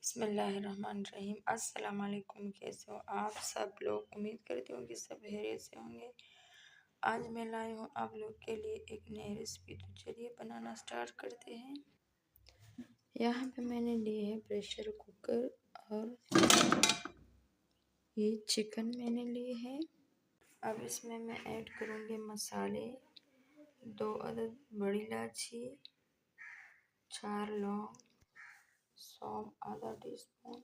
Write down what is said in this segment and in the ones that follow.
बिस्मिल्लाहिर्रहमानिर्रहीम। अस्सलाम वालेकुम। कैसे हो आप सब लोग? उम्मीद करती हूँ कि सब खैरियत से होंगे। आज मैं लाई हूँ आप लोग के लिए एक नई रेसिपी, तो चलिए बनाना स्टार्ट करते हैं। यहाँ पे मैंने लिए है प्रेशर कुकर और ये चिकन मैंने लिए है। अब इसमें मैं ऐड करूँगी मसाले, 2 अदद बड़ी इलायची, 4 लौंग, सौंफ आधा टीस्पून,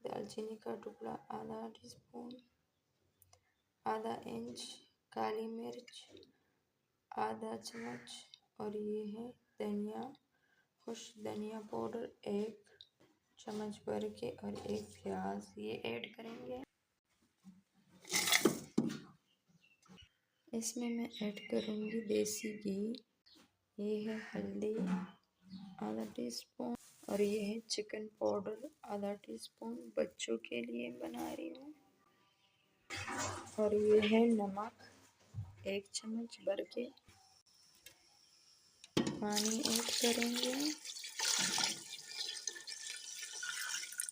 दालचीनी का टुकड़ा आधा टीस्पून, आधा इंच काली मिर्च आधा चम्मच, और ये है धनिया, खुश्क धनिया पाउडर 1 चम्मच भर के, और 1 प्याज ये ऐड करेंगे। इसमें मैं ऐड करूँगी देसी घी, ये है हल्दी आधा टीस्पून, और ये है चिकन पाउडर आधा टीस्पून, बच्चों के लिए बना रही हूँ। और ये है नमक 1 चम्मच भर के। पानी ऐड करेंगे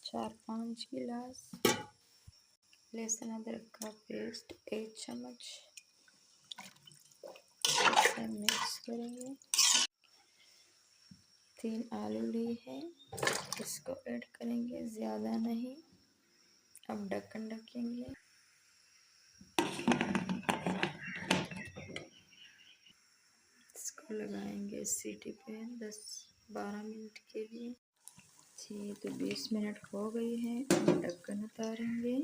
4-5 गिलास। लहसुन अदरक का पेस्ट 1 चम्मच, इसे मिक्स करेंगे। 3 आलू लिए हैं, इसको ऐड करेंगे, ज़्यादा नहीं। अब ढक्कन ढकेंगे। इसको लगाएंगे सीटी पे 10-12 मिनट के लिए। जी, तो 20 मिनट हो गई है। अब ढक्कन उतारेंगे।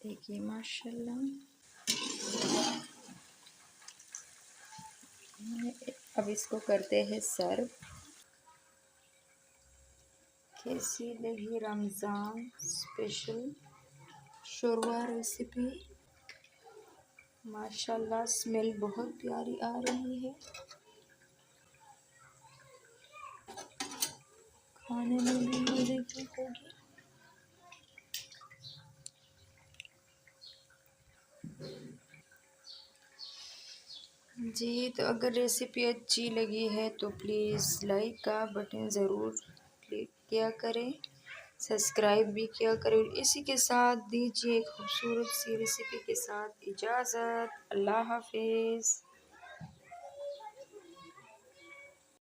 देखिए माशाल्लाह। अब इसको करते हैं सर्व। कैसी लगी रमज़ान स्पेशल शोरबा रेसिपी? माशाल्लाह स्मेल बहुत प्यारी आ रही है, खाने में भी मज़े की होगी। जी, तो अगर रेसिपी अच्छी लगी है तो प्लीज़ लाइक का बटन ज़रूर क्लिक किया करें, सब्सक्राइब भी किया करें। इसी के साथ दीजिए खूबसूरत सी रेसिपी के साथ इजाज़त। अल्लाह हाफिज़।